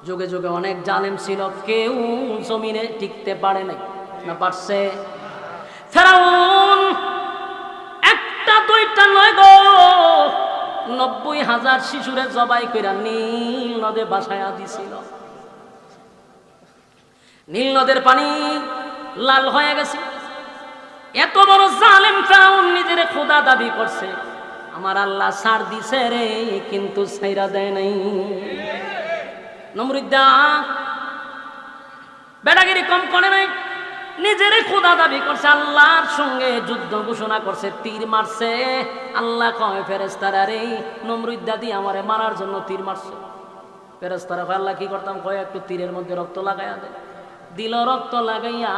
যুগে যুগে অনেক জালেম ছিল, কেউ জমিনে টিকতে পারে নাই। না পারছে? ফেরাউন একটা দুইটা নয় গো, 90,000 শিশুরে জবাই কইরা নীল নদে ভাসায়া দিছিল। নীল নদের পানি লাল হয়ে গেছে। এত বড় জালেম ফেরাউন নিজের খোদা দাবি করছে, আমার আল্লাহ ছাড় দিছে রে, কিন্তু ছাইরা দেয় নাই। নমরুদ্দা বেটাগিরি কম করে নাই, নিজের খোদা দাবি করছে, আল্লাহর সঙ্গে যুদ্ধ ঘোষণা করছে, তীর মারছে। আল্লাহ কয় ফেরেশতারা রে, নমরুদ্দা দিয়ে আমারে মারার জন্য তীর মারছে। ফেরেশতারা কয় আল্লাহ কি করতাম? কয় একটু তীরের মধ্যে রক্ত লাগাইয়া দে। দিল রক্ত লাগাইয়া,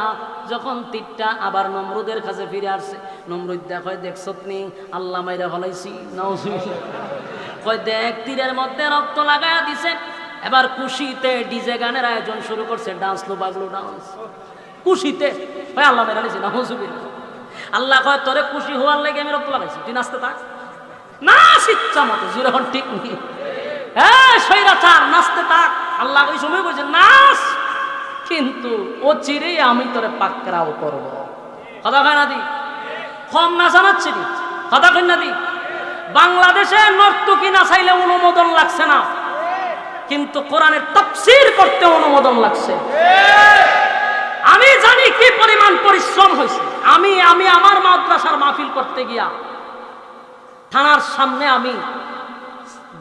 যখন তীরটা আবার নমরুদের কাছে ফিরে আসছে, নমরুদ কয় দেখছত নি আল্লাহ মাইরা ফলাইছি। নাউজুবিল্লাহ। কয় দেখ তীরের মধ্যে রক্ত লাগাইয়া দিছে। এবার খুশিতে ডিজে গানের আয়োজন শুরু করছে, ডান্স লো বাগলো ডান্স খুশিতে। কয় আল্লাহ মাইরা লাইছি। নাউজুবিল্লাহ। আল্লাহ কয় তোরে খুশি হওয়ার লাগে আমি রক্ত লাগাইছি, তুই নাচতে থাক। নাচ ইচ্ছা মতো, যেরকম ঠিক নেই। হ্যাঁ সৈরাচার, নাচতে থাক। আল্লাহ ওই সময় বলছে নাচ, কিন্তু ও চিরেই আমি তোরে পাকড়াও করব। কথা কয় না দি? কম না জানাচ্ছি দি? কথা কয় না দি? বাংলাদেশে নর্তকী নাচাইলে অনুমোদন লাগছে না, কিন্তু কোরআনের তাফসীর করতে অনুমোদন লাগছে। আমি জানি কি পরিমাণ পরিশ্রম হয়েছে। আমি আমার মাদ্রাসার মাহফিল করতে গিয়া থানার সামনে আমি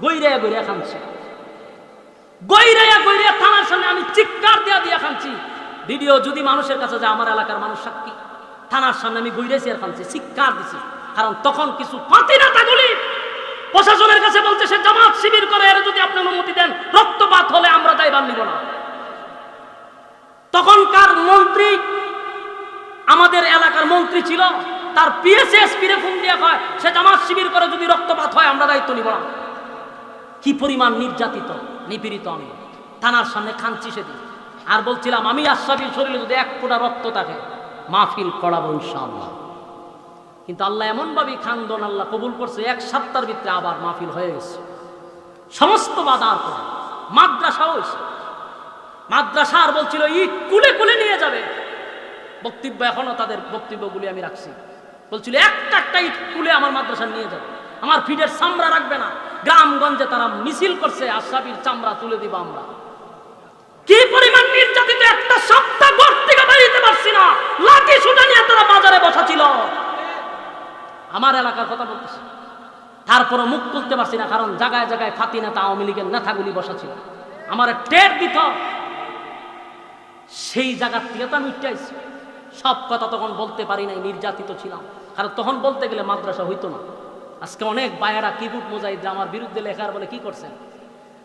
গৈরা গৈরা খাচ্ছি, গৈরা থানার সামনে আমি চিৎকার দিয়া খাচ্ছি। ভিডিও যদি মানুষের কাছে যায়, আমার এলাকার মানুষ সাক্ষী, থানার সামনে আমি গৈরেছি আর খাচ্ছি, চিৎকার দিছি। কারণ তখন কিছু পাতি নেতাগুলি প্রশাসনের কাছে বলছে সে জামাত শিবির করে, এর যদি আপনি অনুমতি দেন রক্তপাত হলে আমরা দায়ভার নিব না। তখনকার মন্ত্রী, আমাদের এলাকার মন্ত্রী ছিল, তার পিএসএসপি রে ফোন দিয়া কয় সে জামাত শিবির করে, যদি রক্তপাত হয় আমরা দায়িত্ব নিব না। কি পরিমাণ নির্যাতিত নিপীড়িত আমি থানার সামনে খাচ্ছি সেদিন। আর বলছিলাম আমি আশরাফির শরীরে যদি এক ফোঁটা রক্ত থাকে মাহফিল করাবো ইনশাআল্লাহ। কিন্তু আল্লাহ এমনভাবে খান্দন আল্লাহ কবুল করছে, 1 সপ্তাহের ভিতরে আবার মাহফিল হয়ে গেছে। সমস্ত বাধার পরে মাদ্রাসাও হয়েছে। মাদ্রাসা আর বলছিল ইট কুলে কুলে নিয়ে যাবে। বক্তব্য এখনো তাদের বক্তব্যগুলি আমি রাখছি। বলছিল একটা ইট কুলে আমার মাদ্রাসা নিয়ে যাবে, আমার ফিডের চামড়া রাখবে না। গ্রামগঞ্জে তারা মিছিল করছে, আশরাফির চামড়া তুলে দিব আমরা। কি পরিমাণ নির্যাতিত! একটা সপ্তাহ ঘর থেকে বেরোতে পারছি না, লাঠি সুটা নিয়ে তারা বাজারে বসা ছিল। আমার এলাকার কথা বলতেছি। তারপরে মুখ খুলতে পারছি না, কারণ জায়গায় জায়গায় ফাতি নেতা, আওয়ামী লীগের নেতাগুলি বসা ছিল। আমার টের দিত, সেই জায়গার থেকে তো আমি উঠে আইছি। সব কথা তখন বলতে পারি নাই, নির্যাতিত ছিলাম। কারণ তখন বলতে গেলে মাদ্রাসা হইতো না। আজকে অনেক বায়েরা কিবুট মুজাহিদ আমার বিরুদ্ধে লেখার বলে কি করছেন,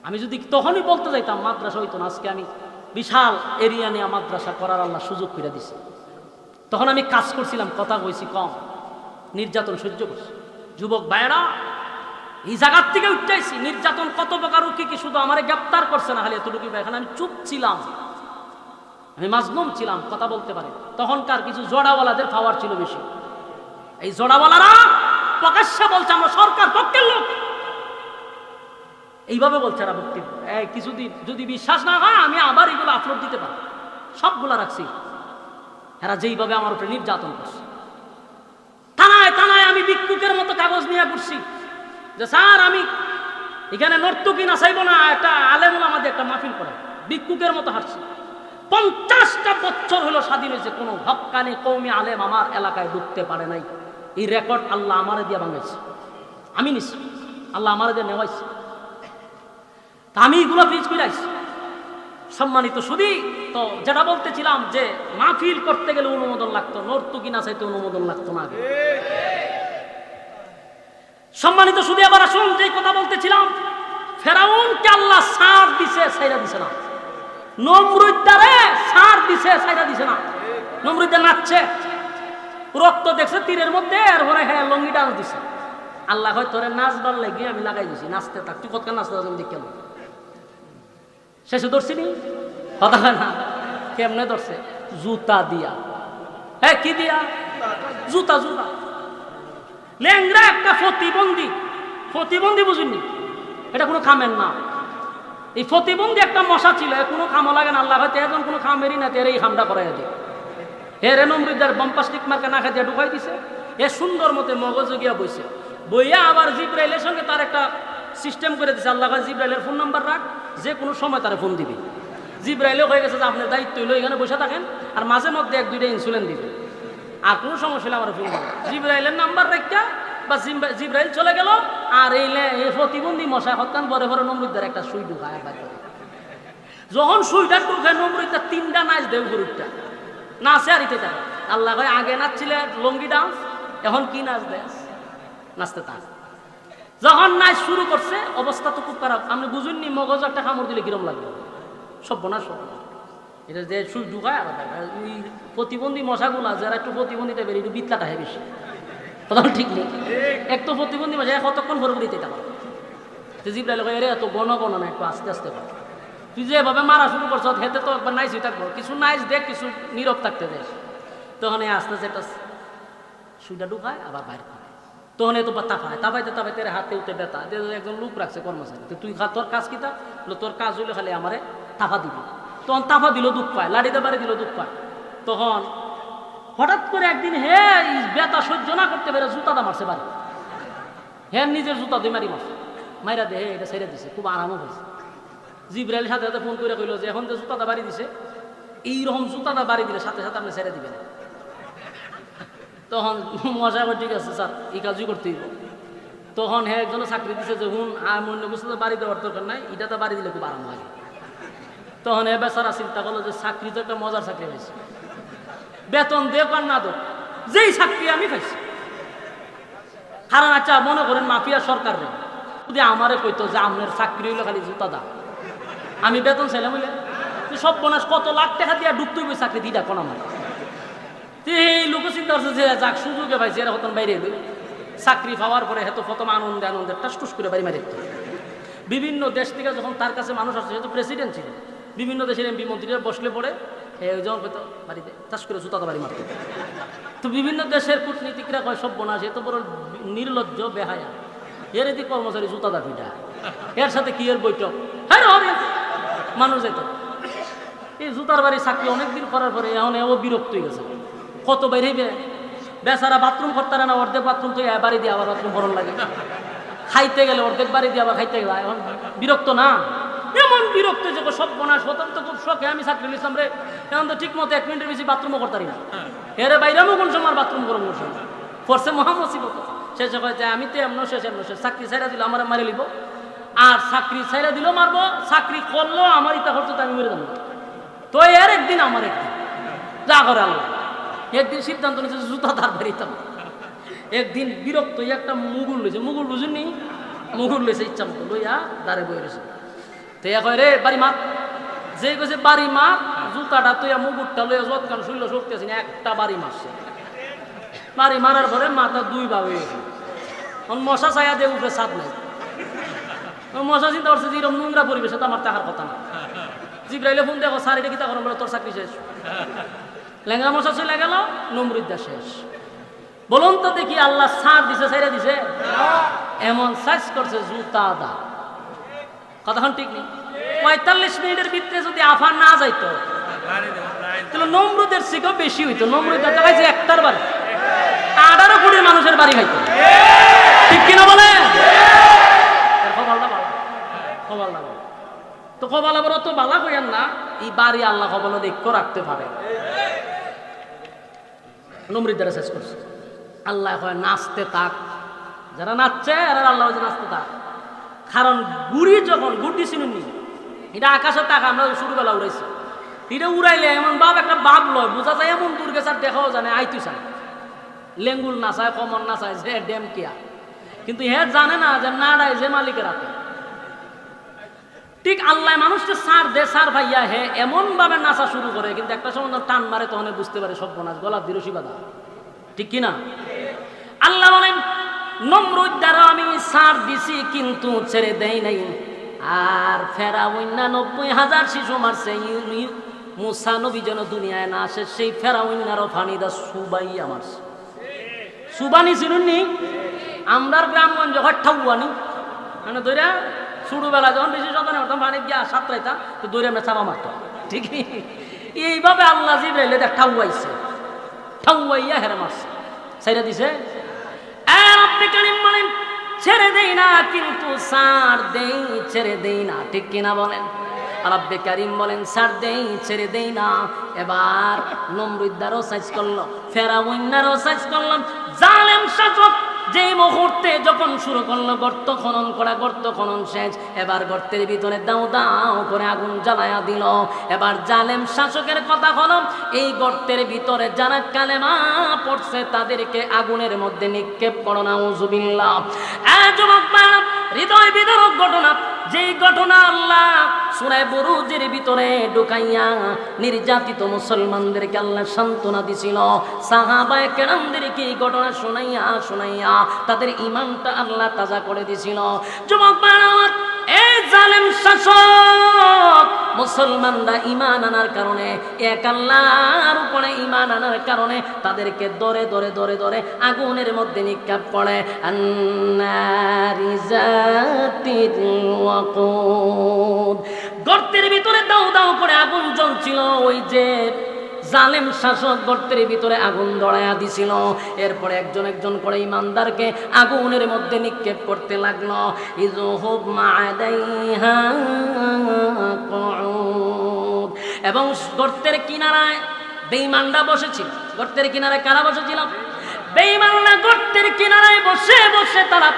আমি যদি তখনই বলতে যাইতাম মাদ্রাসা হইতো না। আজকে আমি বিশাল এরিয়া নিয়ে মাদ্রাসা করার আল্লাহ সুযোগ করে দিছে। তখন আমি কাজ করছিলাম, কথা কইছি কম, নির্যাতন সহ্য করছি। যুবক ভাইয়েরা এই জায়গার থেকে উঠতেছি, নির্যাতন কত প্রকার কি শুধু আমারে গ্রেপ্তার করছে না, খালি এতটুকু। এখানে আমি চুপ ছিলাম, আমি মাজলুম ছিলাম, কথা বলতে পারি। তখনকার কিছু জোড়াওয়ালাদের পাওয়ার ছিল বেশি। এই জোড়াওয়ালারা প্রকাশ্যে বলছে আমরা সরকার পক্ষের লোক, এইভাবে বলছে এরা বক্তব্য। কিছুদিন যদি বিশ্বাস না হয় আমি আবার এগুলো আপলোড দিতে পারি, সবগুলা রাখছি। এরা যেইভাবে আমার উপরে নির্যাতন করছে, থানায় থানায় আমি ভিক্ষুকের মতো কাগজ নিয়ে ঘুরছি যে স্যার আমি এখানে নর্তকী নাচাইব না, একটা আলেম আমাদের একটা মাহফিল করে। ভিক্ষুকের মতো হাঁটছি। 50টা বছর হলো স্বাধীন হয়েছে, কোনো হক্কানি কওমি আলেম আমার এলাকায় ঢুকতে পারে নাই। এই রেকর্ড আল্লাহ আমারে দিয়ে ভাঙাইছে, আমি নিছি, আল্লাহ আমারে দিয়ে নেওয়াইছে। তা আমি এগুলো ফিজ করে আইছি। সম্মানিত শুধু তো যেটা বলতেছিলাম যে মাহফিল করতে গেলে অনুমোদন লাগতো, নর্তকী নাচাইতে অনুমোদন লাগতো না আগে। সম্মানিত শুধু আবার আসুন, যে কথা বলতেছিলাম, ফেরাউনকে আল্লাহ ছাড় দিছে, ছাইরা দিছে না। নমরুদ্দারে ছাড় দিছে, ছাইরা দিছে না। নমরুদ্দার নাচছে, রক্ত দেখছে তীরের মধ্যে, এরপরে হ্যাঁ লঙ্গি ডান্স দিছে। আল্লাহ হয় তোরে নাচবার লেগে আমি লাগাই দিছি, নাচতে থাক, তুই কতক্ষণ নাচতে থাক দেখে। শেষে ধরছিনি কথা না, কেমনে ধরছে? জুতা দিয়া। হ্যাঁ কি দিয়া? জুতা। জুতা লেংরা একটা প্রতিবন্ধী বুঝিনি, এটা কোনো কামের না। এই প্রতিবন্ধী একটা মশা ছিল, কোনো খামো লাগে না, আল্লাহ হয়তো এখন কোনো খামেরই না, তেরে এই খামটা করাই দিই। এর নমরুদ্দার বম্পাস্টিক মার্কা না খাইয়া ঢুকাই দিছে। এ সুন্দর মতে মগজ গিয়া বইছে, বইয়া আবার জিব্রাইলের সঙ্গে তার একটা সিস্টেম করে দিছে। আল্লাহ জিব্রাইলের ফোন নাম্বার রাখ, যে কোনো সময় তারা ফোন দিবে। জিব্রাইলেও হয়ে গেছে যে আপনার দায়িত্ব হইলো এখানে বসে থাকেন, আর মাঝে মধ্যে 1-2টা ইনসুলিন দিবে, আর কোনো সমস্যা হলে আমার ফোন দিবে। জিব্রাইলের নাম্বার রেখা বা জিব্রাইল চলে গেল, আর এই প্রতিবন্ধী মশা হত্যান পরে পরে নমরুদ্দার একটা সুই ঢুকায়। যখন সুইটা ঢুকায় নমরুদ্দার 3টা নাচ দেব, গরুরটা নাচে আর ইতে থাকে। আল্লাহ ভাই আগে নাচছিলে লঙ্গি ডান্স, এখন কি নাচ দেয়, নাচতে থাক। যখন নাচ শুরু করছে অবস্থা তো খুব খারাপ, আপনি বুঝুননি মগজ একটা কামড় দিলে কিরম লাগবে, সর্বনাশ সর্বনাশ। এটা যে সুই ঢুকায় আবার ওই প্রতিবন্ধী মশাগুলা যারা একটু প্রতিবন্ধীটা বেরিয়ে একটু বিতলাটা হয় বেশি, কথা ঠিক নেই। এক তো প্রতিবন্ধী মশা কতক্ষণ ভরে ভরে দিতে পারো, জিব্রাইল কয় এত গণ না, একটু আস্তে আস্তে কর। তুই যেভাবে মারা শুরু করছ হেতে তো একবার নাইসই থাকবো, কিছু নাইস দেখ, কিছু নীরব থাকতে দেখ। তখন এই আস্তে আস্তে একটা সুইটা ঢুকায় আবার বাইরে করে, তখন এত তাফায় তাফাইতে তাফাইতে হাতে উঠে ব্যথা। একজন লোক রাখছে কর্মচারী, তুই তোর কাজ কিতা, তোর কাজ হইলে খালি আমারে তাফা দিবি। তখন তাফা দিল, দুঃখ পায়, লাড়িতে বাড়ি দিল, দুঃখ পায়। তখন হঠাৎ করে একদিন হে ব্যথা সহ্য না করতে পেরে জুতাটা মারছে বাড়ি, হ্যাঁ নিজের জুতা দিয়ে মারি মারছে, মাইরা দে এটা ছেড়ে দিছে, খুব আরামও হয়েছে। জিব্রাইল সাথে সাথে ফোন করে কইল যে এখন যে জুতাটা বাড়ি দিছে, এইরকম জুতাটা বাড়ি দিলে সাথে সাথে আপনি ছেড়ে দিবেন। তখন মজা করে ঠিক আছে স্যার, এই কাজই করতে হইব। তখন হ্যাঁ একজন চাকরি দিছে যে হুন আর মন্য কিছু তো বাড়ি দেওয়ার দরকার নাই, এটা তো বাড়ি দিলে খুব আরাম লাগে। তখন এ বেচারা চিন্তা করলো যে চাকরি তো একটা মজার চাকরি হয়েছে, বেতন দেব আর না দেব, যেই চাকরি আমি পাইছি। কারণ আচ্ছা মনে করেন মাফিয়া সরকার রে যদি আমারে কইতো যে আপনার চাকরি হইলো খালি জুতা দা, আমি বেতন চাইলাম হইলে সব বোনাস কত লাখ টাকা দিয়া ডুবতে হইবে চাকরি দিটা কোন আমার। এই লোক চিন্তা করছে যে যাক সুযোগে পাইছে এরা হতন বাইরে এলো, চাকরি পাওয়ার পরে হেতু প্রথম আনন্দে আনন্দে টাস করে বাড়ি মারি। বিভিন্ন দেশ থেকে যখন তার কাছে মানুষ আসছে, যেহেতু প্রেসিডেন্ট ছিল, বিভিন্ন দেশের এমপি মন্ত্রীরা বসলে পড়ে যখন হয়তো বাড়িতে টাস করে জুতাতে বাড়ি মারত। তো বিভিন্ন দেশের কূটনীতিকরা কয় সব বোনাস এত বড় নির্লজ্জ বেহায়া, এর এদিকে কর্মচারী জুতাদা পিঠা, এর সাথে কি এর বৈঠক, হ্যাঁ মানুষ যেত। এই জুতার বাড়ি চাকরি অনেকদিন করার পরে এখন ও বিরক্ত হয়ে গেছে, কত বাইরে বেচারা বাথরুম করতে না, অর্ধেক বাথরুম তো বাড়ি দিয়ে আবার বাথরুম ভরণ লাগে, খাইতে গেলে অর্ধেক বাড়ি দিয়ে আবার খাইতে গেলে এখন বিরক্ত না, এমন বিরক্ত যে সব বোনা স্বতন্ত্র খুব শখে আমি চাকরি নিলাম রে, এখন তো ঠিক মতো 1 মিনিটের বেশি বাথরুমও করতে পারি না, এরে বাইরেও কোন সময় বাথরুম করবো কোন সময় পড়ছে মহামসিবত। শেষে কয়েছে আমি তো এমন শেষ চাকরি ছাইরা দিল আমার মারি লিব, আর চাকরি ছাইরা দিলেও মারবো, চাকরি করলো আমার ইটা করতো আমি মেরে যাবো। তো এর একদিন আমার একদিন যা করে আল্লাহ, একদিন সিদ্ধান্ত নিয়েছে জুতা তার বাড়িতাম। একদিন বিরক্ত একটা মুগুর লইছে, মুগুর বুঝুননি, মুগুর লইছে ইচ্ছা মতো লইয়া দাঁড়ে বই রয়েছে। তো এ কয় রে বাড়ি মার, যে কইছে বাড়ি মার, জুতাটা তো মুগুরটা লইয়া যৎকান শৈল শক্তি আছে না, একটা বাড়ি মারছে। বাড়ি মারার পরে মাথা 2 ভাগ হয়ে গেছে, মশা ছায়া দিয়ে উপরে ছাদ নাই। মশা চিন্তা করছে যে এরকম নোংরা পরিবেশে তো আমার থাকার কথা না। জিব্রাইলে ফোন দেখো স্যার এটা কিতা করেন, বলে তোর চাকরি শেষ। লেঙ্গা মশা চলে গেল, নমরুদ্দা শেষ। বলুন তো দেখি আল্লাহ সার দিছে ছেড়ে দিছে? এমন সাইজ করছে জুতা দা, কথাখন ঠিক নেই। 45 মিনিটের ভিতরে যদি আফা না যাইতো তাহলে নমরুদের থেকেও বেশি হইতো। নমরুদের দেখাইছে একটার বাড়ি 18 কোটি মানুষের বাড়ি খাইতো, ঠিক কিনা বলে? তো কপাল আবার অত বালা কইয়ান না, এই বাড়ি আল্লাহ কপাল দেখো রাখতে পারে। নমরুদ দ্বারা শেষ করছে। আল্লাহ কয় নাচতে থাক, যারা নাচছে আর আল্লাহ নাচতে থাক। কারণ গুড়ি যখন গুড়ি চিনুনি, এটা আকাশে টাকা আমরা ছোটবেলা উড়াইছি, এটা উড়াইলে এমন বাপ একটা বাপ লয়, বোঝা যায় এমন দূর গেছে আর দেখাও জানে আইতু চায়, লেঙ্গুল নাচায়, কমন নাচায়, যে ড্যাম কিয়া, কিন্তু হে জানে না যে নাড়ায় যে মালিকের হাতে। ঠিক আল্লাহ মানুষকে সার দে, সার ভাইয়া হে এমন ভাবে নাচা শুরু করে, কিন্তু একটা সময় টান মারে, তখন বুঝতে পারে সব নাচ গলা দিরসি বাধা, ঠিক কিনা? আল্লাহ বলেন নমরুদ দ্বারা আমি সার দিছি কিন্তু ছেড়ে দেই নাই। আর ফেরাউন 90,000 শিশু মারছে, মুসা নবী যেন দুনিয়ায় না আসে, সেই ফেরাউন আরো ফানিদা সুবাইয়া মারছে। সুবানি চিনুননি? আমরার গ্রামগঞ্জ ঠাউয়ানি মানে ধরা ছোটবেলা যখন বেশি সন্তান হতাম বাড়ি গিয়া সাতটাইতাম তো দৌড়ে আমরা চাপা মারতাম, ঠিকই এইভাবে আল্লাহ জিবরাইলে ঠাউয়াইছে, ঠাউয়াইয়া হেরে মারছে, ছেড়ে দিছে। আপনি কারিম বলেন ছেড়ে দেই না, কিন্তু ছাড় দেই, ছেড়ে দেই না, ঠিক কিনা বলেন? রব্বে কারিম বলেন ছাড় দেই, ছেড়ে দেই না। এবার নমরুদ্দারও সাইজ করলো, ফেরাউন্নারও সাইজ করলাম, জালেম শাসক যেই মুহূর্তে যখন শুরু করলো গর্ত খনন করা, গর্ত খনন শেষ, এবার গর্তের ভিতরে দাও দাও করে আগুন জ্বালায়া দিল। এবার জালেম শাসকের কথা হলো এই গর্তের ভিতরে যারা কালেমা পড়ছে তাদেরকে আগুনের মধ্যে নিক্ষেপ করো, নাউযুবিল্লাহ। যুবক ভাইরা, হৃদয় বিদারক ঘটনা, যেই ঘটনা আল্লাহ সূরা বুরুজের ভিতরে ঢুকাইয়া নির্যাতিত মুসলমানদেরকে আল্লাহ সান্ত্বনা দিছিল। সাহাবায়ে কেরামদেরকে এই ঘটনা শোনাইয়া শোনাইয়া তাদের ঈমানটা আল্লাহ তাজা করে দিছিল। যুবক ভাইরা, এই জালেম শাসক মুসলমানরা ঈমান আনার কারণে, এক আল্লাহর উপরে ঈমান আনার কারণে তাদেরকে ধরে ধরে ধরে ধরে আগুনের মধ্যে নিক্ষেপ করে। আন্নারি যাতিল ওয়াকুদ, গর্তের ভিতরে দাও দাও করে আগুন জ্বলছিল। ওই যে জালেম শাসক গর্তের ভিতরে আগুন ধরাইয়া দিছিল। এরপরে একজন একজন করে ইমানদারকে আগুনের মধ্যে নিক্ষেপ করতে লাগলো। ইযহুব মা'আদাইহা কুউদ, এবং গর্তের কিনারায় বেঈমানরা বসেছিল। গর্তের কিনারায় কারা বসেছিল? বেঈমানরা গর্তের কিনারায় বসে বসে তারা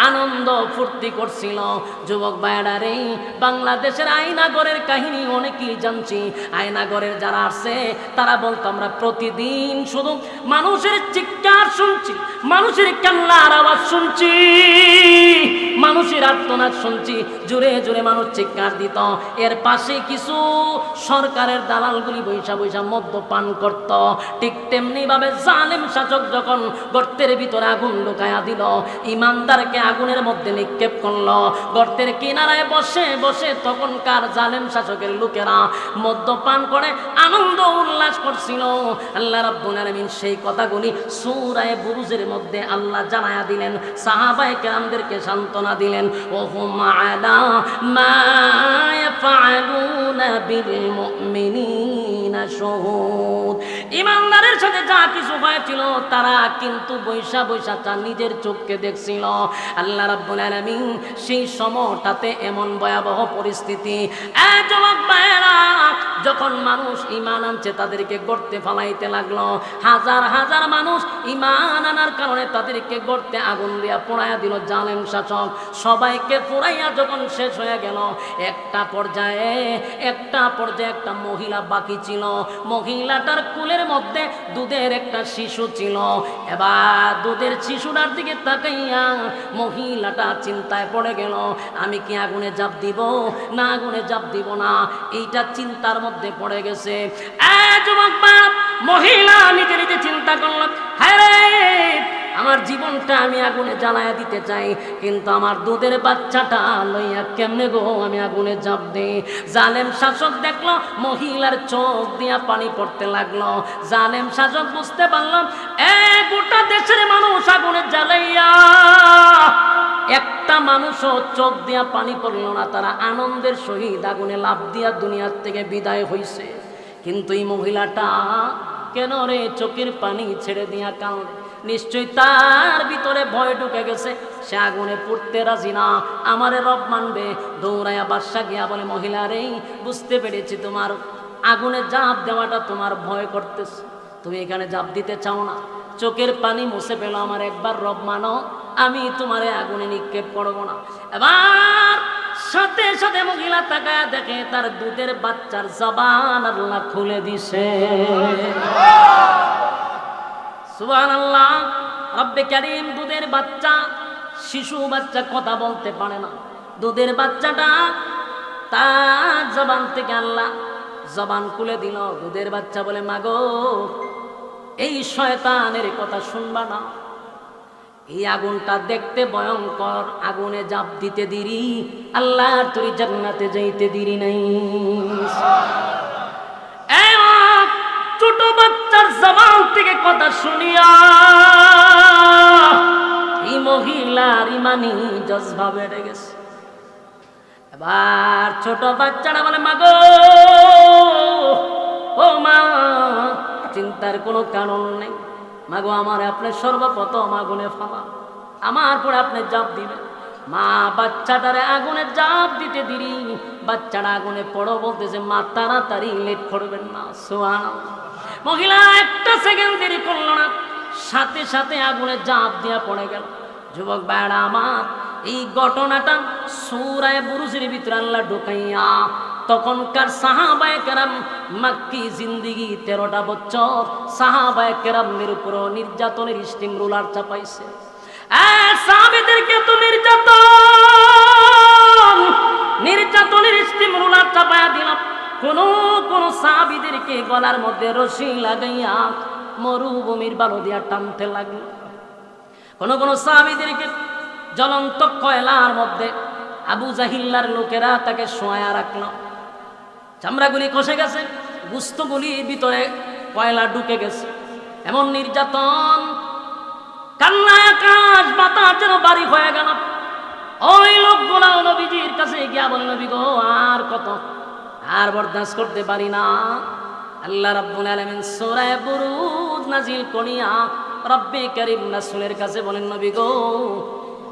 আনন্দ ফুর্তি করছিল। যুবক ভাইরা রে, বাংলাদেশের আয়নাগরের কাহিনী অনেকেই জানছি। আয়নাগরের যারা আছে তারা বলতো আমরা প্রতিদিন শুধু মানুষের চিৎকার শুনছি, মানুষের কান্নার আওয়াজ শুনছি, মানুষের আর্তনাদ শুনছি, জোরে জোরে মানুষ চিৎকার দিত। এর পাশে কিছু সরকারের দালালগুলি বৈশা বৈশা মদ্যপান করত। ঠিক তেমনি ভাবে জালেম শাসক যখন গর্তের ভিতরে আগুন ঢুকায়া দিল, ইমানদারকে আগুনের মধ্যে নিক্ষেপ করলো। গর্তের কিনারায় বসে বসে তখনকার জালেম শাসকের লোকেরা মদ্যপান করে আনন্দ উল্লাস করছিল। আল্লাহ রাব্বুল আলামিন সেই কথাগুলি সূরা বুরুজের মধ্যে আল্লাহ জানায়া দিলেন, সাহাবায়ে কেরামদেরকে সান্ত্বনা দিলেন। ওহুম আলা মা ইয়াফআলুনা বিল মুমিনিনা শুহুদ, ইমানদারের সাথে যা কিছু হয়েছিল তারা কিন্তু বৈশা বৈশা তার নিজের চোখকে দেখছিল। আল্লাহ রাব্বুল আলামিন সেই সময়টাতে এমন ভয়াবহ পরিস্থিতি, যুবক ভাইরা, যখন মানুষ ঈমান আনছে তাদেরকে গর্তে ফালাইতে লাগলো। হাজার হাজার মানুষ ঈমান আনার কারণে তাদেরকে গর্তে আগুন দিয়া পোড়াইয়া দিল জালেম শাসক। সবাইকে পোড়াইয়া যখন শেষ হয়ে গেল, একটা পর্যায়ে একটা মহিলা বাকি ছিল। মহিলাটার কোলের মধ্যে দুধের একটা শিশু ছিল। এবার দুধের শিশুটার দিকে তাকাইয়া মহিলাটা চিন্তায় পড়ে গেল, আমি কি আগুনে ঝাঁপ দিব না আগুনে ঝাঁপ দিব না, এইটা চিন্তার মধ্যে পড়ে গেছে। যুবক বাপ, মহিলা নিজে নিজে চিন্তা করলাম, হ্যাঁ রে, আমার জীবনটা আমি আগুনে জ্বালায়া দিতে চাই, কিন্তু আমার দুধের বাচ্চাটা লইয়া কেমনে গো আমি আগুনে ঝাঁপ দিই। জালেম শাসক দেখলো মহিলার চোখ দিয়া পানি পড়তে লাগলো। জালেম শাসক বুঝতে পারলাম গোটা দেশের মানুষ আগুনে জ্বালাইয়া একটা মানুষও চোখ দিয়া পানি পড়ল না, তারা আনন্দের সহিত আগুনে লাফ দিয়া দুনিয়ার থেকে বিদায় হইছে। কিন্তু এই মহিলাটা কেন রে চোখের পানি ছেড়ে দিয়া কাঁদে? নিশ্চয় তার ভিতরে ভয় ঢুকে গেছে, সে আগুনে পড়তে রাজি না, আমারে রব মানবে। দৌড়াইয়া বাদশা গিয়া বলে, মহিলা রে, বুঝতে পেরেছি তোমার আগুনে ঝাঁপ দেওয়াটা তোমার ভয় করতেছে, তুমি এখানে ঝাঁপ দিতে চাও না, চোখের পানি মুছে পেল, আমার একবার রব মানো, আমি তোমারে আগুনে নিক্ষেপ করবো না। এবার সাথে সাথে মহিলা তাকায় দেখে তার দুধের বাচ্চার জবান আল্লাহ খুলে দিছে। সুবহানাল্লাহ। রব্বে কারীম, দুধের বাচ্চা, শিশু বাচ্চা কথা বলতে পারে না, দুধের বাচ্চাটা তার জবান থেকে আল্লাহ জবান খুলে দিল। দুধের বাচ্চা বলে, মাগো, এই শয়তানের কথা শুনবা না, এই আগুনটা দেখতে ভয়ঙ্কর, আগুনে ঝাঁপ দিতে দেরি, আল্লাহর তরি জান্নাতে যাইতে দেরি নাই। ছোট বাচ্চার জবান থেকে কথা শুনিয়া এই মহিলার ইমানি জজবা বেড়ে গেছে। আবার ছোট বাচ্চারা বলে মা গো, ও মা, চিন্তার কোনো কারণ নেই। মাগো আমার আপনি সর্বপ্রথম আগুনে ফালা, আমার পরে আপনি জাপ দিবেন। মা বাচ্চাটারে আগুনে জাপ দিতে দিলি, বাচ্চাটা আগুনে পড়ো বলতেছে মা তাড়াতাড়ি লেট করবেন না। সুবহানাল্লাহ। মহিলা একটা সেকেন্ড দেরি করলো না, সাথে সাথে আগুনে জাপ দিয়া পড়ে গেল। যুবক ভাইরা আমার, এই ঘটনাটা সূরা বুরুজের ভিতরে আল্লাহ ঢুকাইয়া তখনকার সাহাবায়ে কেরাম, মাক্কি জিন্দেগি 13টা বছর সাহাবায়ে কেরামের উপর নির্যাতনের স্টিম রুলার চাপাইছে। সাহাবীদেরকে তো নির্যাতনের স্টিম রুলার চাপায়া দিল। কোন সাহাবীদেরকে গলার মধ্যে রশি লাগাইয়া মরুভূমির বালু দিয়া টানতে লাগলো। কোন সাহাবীদেরকে জ্বলন্ত কয়লার মধ্যে আবু জাহিল্লার লোকেরা তাকে শোয়া রাখলো। চামড়াগুলি খসে গেছে, গুস্তগুলির ভিতরে কয়লা ঢুকে গেছে। এমন নির্যাতন, কান্নায় আকাশ বাতাস যেন বাড়ি হয়ে গেল। ওই লোকগুলা নবীজির কাছে গিয়া বলে নবী গো, আর কত, আর বরদাস্ত করতে পারি না। আল্লাহ রাব্বুল আলামিন সূরা বুরুজ নাজিল করিয়া রব্বে কারীম রাসূলের কাছে বলেন নবী গো,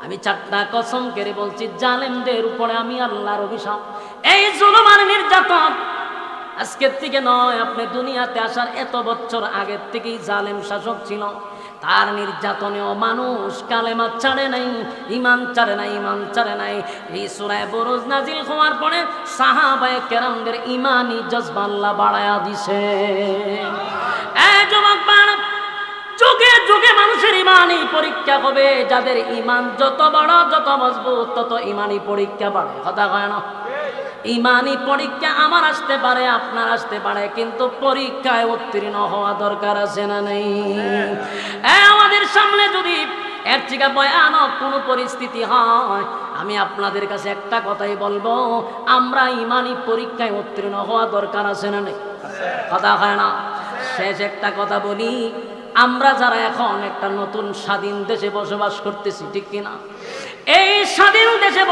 আমি 4টা কসম করে বলছি, জালেমদের উপরে আমি আল্লাহর অভিশাপ। এই জুলুম আর নির্যাতন আজকের থেকে নয়, আপনি দুনিয়াতে আসার এত বছর আগের থেকেই জালেম শাসক ছিল। তার নির্যাতনেও মানুষ কালেমা ছাড়ে নাই, ঈমান ছাড়ে নাই। এই সূরা বুরুজ নাজিল হওয়ার পরে সাহাবায়ে কেরামদের ঈমানি জজবা আল্লাহ বাড়ায়া দিছে। এই যুবক বাড়া, যুগে যুগে মানুষের ঈমানি পরীক্ষা হবে। যাদের ঈমান যত বড়, যত মজবুত, তত ঈমানি পরীক্ষা বাড়ে। কথা কয় না? ঈমানি পরীক্ষা আমার আসতে পারে, আপনার আসতে পারে, কিন্তু পরীক্ষায় উত্তীর্ণ হওয়া দরকার আছে না নেই? আমাদের সামনে যদি এর থেকে ভয়ানক কোনো পরিস্থিতি হয়, আমি আপনাদের কাছে একটা কথাই বলবো, আমরা ঈমানি পরীক্ষায় উত্তীর্ণ হওয়া দরকার আছে না নেই? কথা হয় না? শেষ একটা কথা বলি, আমরা যারা এখন একটা নতুন স্বাধীন দেশে বসবাস করতেছি, ঠিক কিনা? এই স্বাধীন দেশে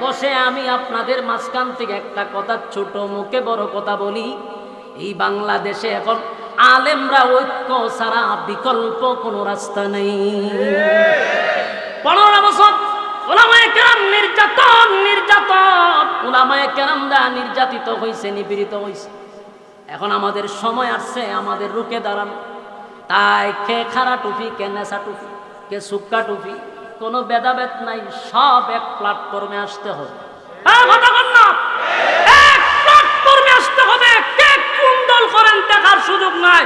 বসে আমি আপনাদের মাঝখান থেকে একটা কথা, ছোট মুখে বড় কথা বলি। এই বাংলাদেশে এখন আলেমরা ঐক্য ছাড়া বিকল্প কোনো রাস্তা নেই। 15 বছর উলামায়ে কেরাম নির্যাতন, উলামায়ে কেরামরা নির্যাতিত হয়েছে, নিপীড়িত হয়েছে। এখন আমাদের সময় আসছে আমাদের রুখে দাঁড়ানো। তাই কে খাড়া টুপি, কে নেশা টুপি, কে সুক্কা টুপি, কোনো ভেদাভেদ নাই, সব এক প্ল্যাটফর্মে আসতে হবে। এক প্ল্যাটফর্মে আসতে হবে। কে কোন দল করেন দেখার সুযোগ নাই।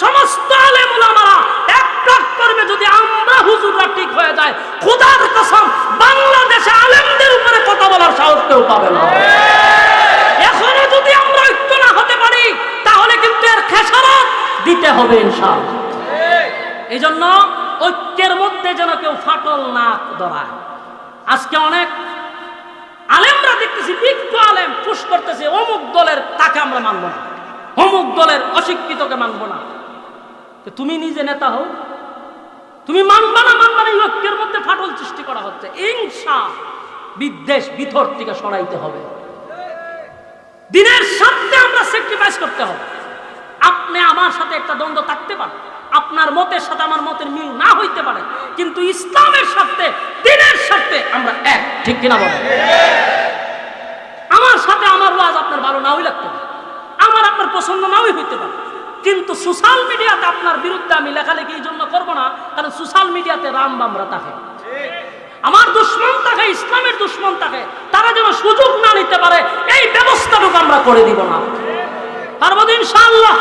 সমস্ত আলেম উলামারা এক প্ল্যাটফর্মে যদি আমরা হুজুররা ঠিক হয়ে যায়, খোদার কসম বাংলাদেশে আলেমদের উপরে কথা বলার সাহস কেউ পাবে না। এখনো যদি আমরা ঐক্য না হতে পারি, তাহলে কিন্তু এর খেসারত দিতে হবে ইনশাআল্লাহ। এই জন্য ঐক্যের মধ্যে যেন কেউ ফাটল না ধরায়। আজকে অনেক আলেমরা দেখতেছি, বিজ্ঞ আলেম পুশ করতেছে, অমুক দলের তাকে আমরা মানব না, অমুক দলের অশিক্ষিতকে মানব না। তুমি নিজে নেতা হও, তুমি মানবা না, এই ঐক্যের মধ্যে ফাটল সৃষ্টি করা হচ্ছে। হিংসা বিদ্বেষ ভিতর থেকে সরাইতে হবে। দিনের স্বার্থে আমরা স্যাক্রিফাইস করতে হবে। আপনি আমার সাথে একটা দ্বন্দ্ব থাকতে পারে, আপনার মতের সাথে আমার মতের মিল না হইতে পারে, কিন্তু ইসলামের স্বার্থে, দিনের স্বার্থে আমরা এক, ঠিক কিনা বলেন? আমার সাথে আমার ওয়াজ আপনার ভালো নাও লাগতে পারে, আমার আপনার পছন্দ নাও হইতে পারে, কিন্তু সোশ্যাল মিডিয়াতে আপনার বিরুদ্ধে আমি লেখালেখি এই জন্য করবো না, কারণ সোশ্যাল মিডিয়াতে রামবামরা থাকে, আমার দুশ্মন থাকে, ইসলামের দুশ্মন থাকে, তারা যেন সুযোগ না নিতে পারে এই ব্যবস্থাটুকু আমরা করে দিব না। পারবো তো ইনশাআল্লাহ।